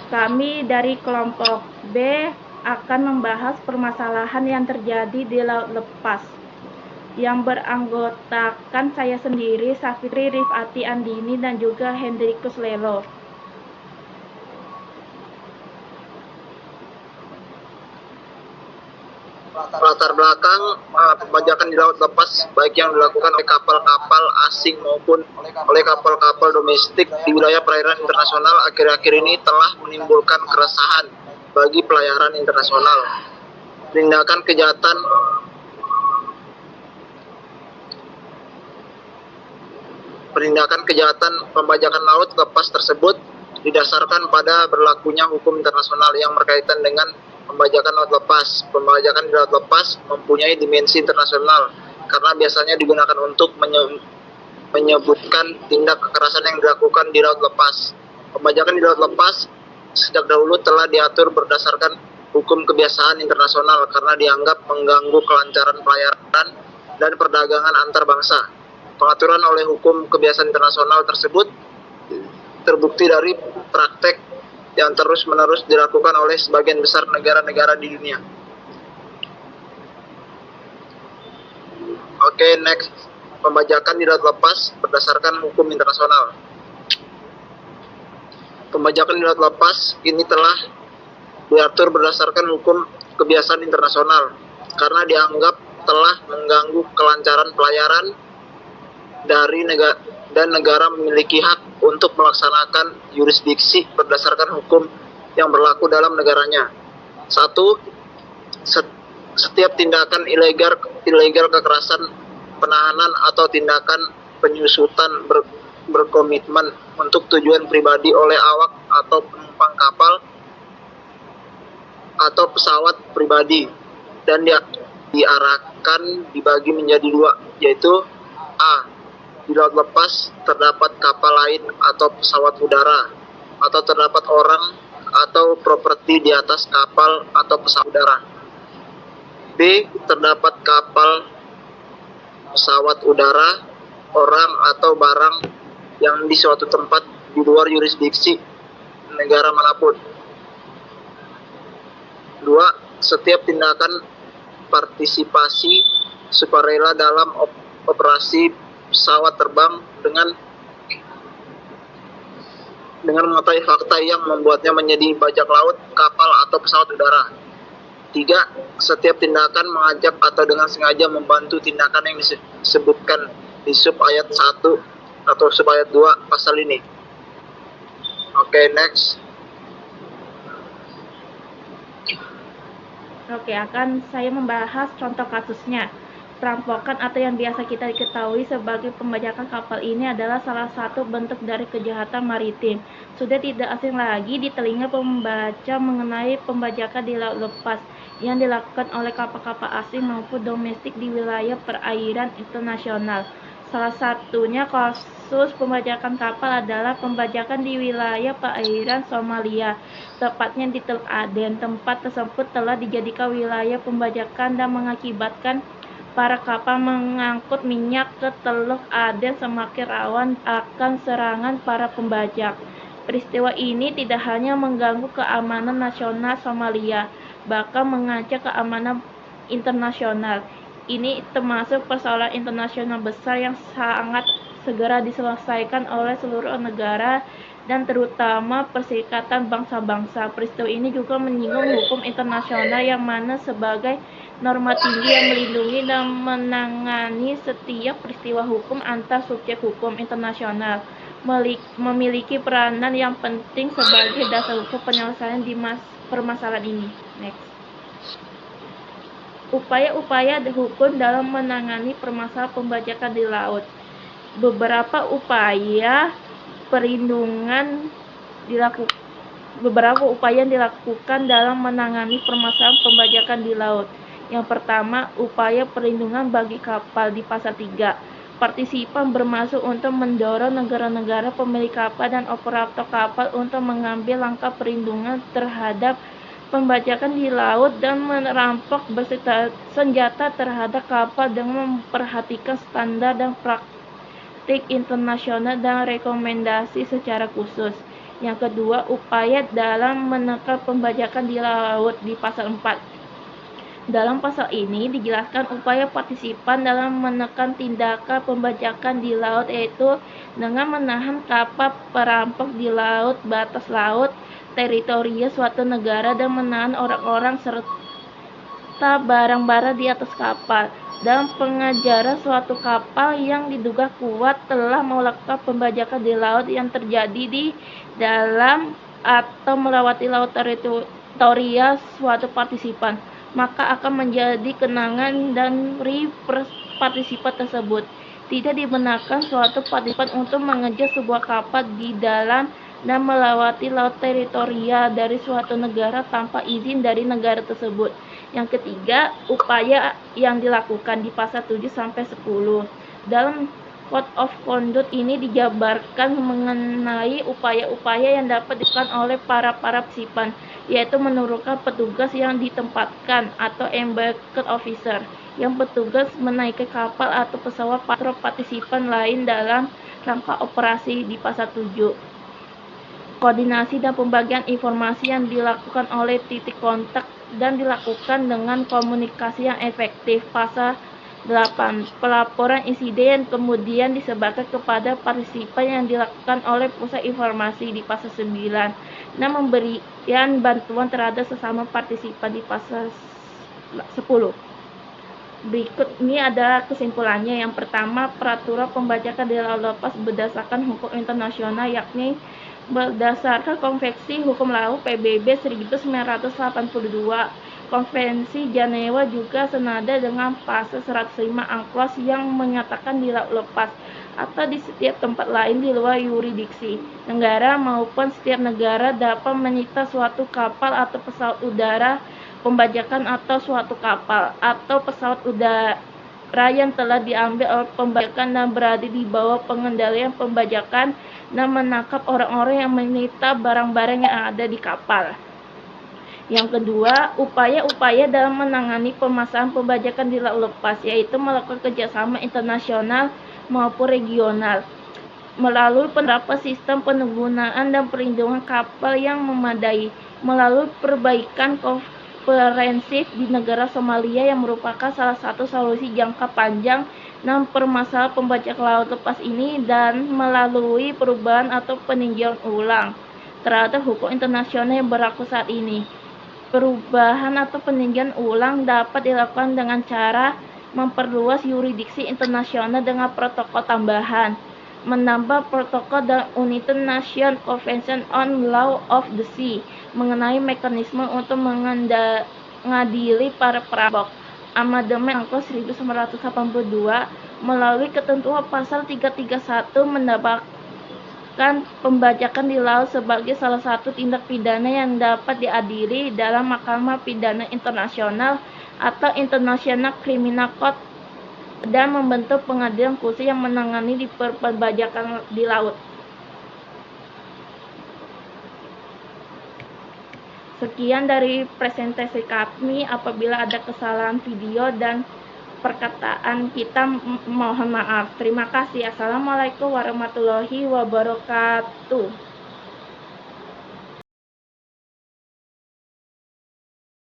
Kami dari kelompok B akan membahas permasalahan yang terjadi di laut lepas, yang beranggotakan saya sendiri, Safitri Rifati Andini, dan juga Hendrikus Lelo. Latar belakang pembajakan di laut lepas, baik yang dilakukan oleh kapal-kapal asing maupun oleh kapal-kapal domestik di wilayah perairan internasional akhir-akhir ini telah menimbulkan keresahan bagi pelayaran internasional. Tindakan kejahatan pembajakan laut lepas tersebut didasarkan pada berlakunya hukum internasional yang berkaitan dengan pembajakan laut lepas. Pembajakan di laut lepas mempunyai dimensi internasional karena biasanya digunakan untuk menyebutkan tindak kekerasan yang dilakukan di laut lepas. Pembajakan di laut lepas sejak dahulu telah diatur berdasarkan hukum kebiasaan internasional karena dianggap mengganggu kelancaran pelayaran dan perdagangan antar bangsa. Pengaturan oleh hukum kebiasaan internasional tersebut terbukti dari praktek yang terus-menerus dilakukan oleh sebagian besar negara-negara di dunia. Oke, next. Pembajakan di laut lepas berdasarkan hukum internasional. Pembajakan di laut lepas ini telah diatur berdasarkan hukum kebiasaan internasional karena dianggap telah mengganggu kelancaran pelayaran dari negara memiliki hak untuk melaksanakan yurisdiksi berdasarkan hukum yang berlaku dalam negaranya. 1. Setiap tindakan ilegal kekerasan, penahanan atau tindakan penyusutan berkomitmen untuk tujuan pribadi oleh awak atau penumpang kapal atau pesawat pribadi dan diarahkan dibagi menjadi dua, yaitu A. Di laut lepas terdapat kapal lain atau pesawat udara, atau terdapat orang atau properti di atas kapal atau pesawat udara. B. Terdapat kapal, pesawat udara, orang atau barang yang di suatu tempat di luar yurisdiksi negara manapun. 2. Setiap tindakan partisipasi sukarela dalam operasi pesawat terbang dengan mengetahui fakta yang membuatnya menjadi bajak laut, kapal atau pesawat udara. 3. Setiap tindakan mengajak atau dengan sengaja membantu tindakan yang disebutkan di sub ayat 1 atau sub ayat 2 pasal ini. Oke, next. Oke, akan saya membahas contoh kasusnya. Perampokan atau yang biasa kita ketahui sebagai pembajakan kapal ini adalah salah satu bentuk dari kejahatan maritim. Sudah tidak asing lagi di telinga pembaca mengenai pembajakan di laut lepas yang dilakukan oleh kapal-kapal asing maupun domestik di wilayah perairan internasional. Salah satunya kasus pembajakan kapal adalah pembajakan di wilayah perairan Somalia, tepatnya di Teluk Aden. Tempat tersebut telah dijadikan wilayah pembajakan dan mengakibatkan para kapal mengangkut minyak ke Teluk Aden semakin rawan akan serangan para pembajak. Peristiwa ini tidak hanya mengganggu keamanan nasional Somalia, bahkan mengancam keamanan internasional. Ini termasuk persoalan internasional besar yang sangat segera diselesaikan oleh seluruh negara dan terutama Perserikatan Bangsa-Bangsa. Peristiwa ini juga menyinggung hukum internasional yang mana sebagai norma tinggi yang melindungi dan menangani setiap peristiwa hukum antar subjek hukum internasional, memiliki peranan yang penting sebagai dasar hukum penyelesaian di permasalahan ini. Next. Upaya-upaya hukum dalam menangani permasalahan pembajakan di laut. Beberapa upaya dilakukan dalam menangani permasalahan pembajakan di laut. Yang pertama, upaya perlindungan bagi kapal di pasal 3. Partisipan bermaksud untuk mendorong negara-negara pemilik kapal dan operator kapal untuk mengambil langkah perlindungan terhadap pembajakan di laut dan merampok bersenjata terhadap kapal dengan memperhatikan standar dan praktik internasional dan rekomendasi secara khusus. Yang kedua, upaya dalam menekan pembajakan di laut di pasal 4. Dalam pasal ini dijelaskan upaya partisipan dalam menekan tindakan pembajakan di laut, yaitu dengan menahan kapal perampok di laut, batas laut, teritorial suatu negara, dan menahan orang-orang serta barang-barang di atas kapal, dan pengejaran suatu kapal yang diduga kuat telah melakukan pembajakan di laut yang terjadi di dalam atau melewati laut teritorial suatu partisipan, maka akan menjadi kenangan dari partisipan tersebut. Tidak dibenarkan suatu partisipan untuk mengejar sebuah kapal di dalam dan melewati laut teritorial dari suatu negara tanpa izin dari negara tersebut. Yang ketiga, upaya yang dilakukan di pasal 7 sampai 10. Dalam Code of Conduct ini dijabarkan mengenai upaya-upaya yang dapat dilakukan oleh para partisipan, yaitu menurunkan petugas yang ditempatkan atau embarked officer yang bertugas menaiki kapal atau pesawat patrol partisipan lain dalam rangka operasi di pasal 7. Koordinasi dan pembagian informasi yang dilakukan oleh titik kontak dan dilakukan dengan komunikasi yang efektif. Pasal 8. Pelaporan insiden kemudian disebarkan kepada partisipan yang dilakukan oleh pusat informasi di pasal 9, dan memberikan bantuan terhadap sesama partisipan di pasal 10. Berikut ini adalah kesimpulannya. Yang pertama, peraturan pembajakan di laut lepas berdasarkan hukum internasional, yakni berdasarkan Konvensi Hukum Laut PBB 1982. Konvensi Jenewa juga senada dengan pasal 105 UNCLOS yang menyatakan di laut lepas atau di setiap tempat lain di luar yurisdiksi negara maupun setiap negara dapat menyita suatu kapal atau pesawat udara pembajakan atau suatu kapal atau pesawat udara yang telah diambil oleh pembajakan dan berada di bawah pengendalian pembajakan, dan menangkap orang-orang yang menyita barang-barang yang ada di kapal. Yang kedua, upaya-upaya dalam menangani permasalahan pembajakan di laut lepas, yaitu melakukan kerjasama internasional maupun regional melalui penerapan sistem penggunaan dan perlindungan kapal yang memadai, melalui perbaikan komprehensif di negara Somalia yang merupakan salah satu solusi jangka panjang dan permasalahan pembajakan laut lepas ini, dan melalui perubahan atau peninjauan ulang terhadap hukum internasional yang berlaku saat ini. Perubahan atau peninjauan ulang dapat dilakukan dengan cara memperluas yurisdiksi internasional dengan protokol tambahan, menambah protokol dan United Nations Convention on Law of the Sea mengenai mekanisme untuk mengadili para perampok, Amandemen UNCLOS 1982 melalui ketentuan pasal 331 menambahkan pembajakan di laut sebagai salah satu tindak pidana yang dapat diadili dalam Mahkamah Pidana Internasional atau International Criminal Court, dan membentuk pengadilan khusus yang menangani di pembajakan di laut. Sekian dari presentasi kami. Apabila ada kesalahan video dan perkataan kita, mohon maaf. Terima kasih. Assalamualaikum warahmatullahi wabarakatuh.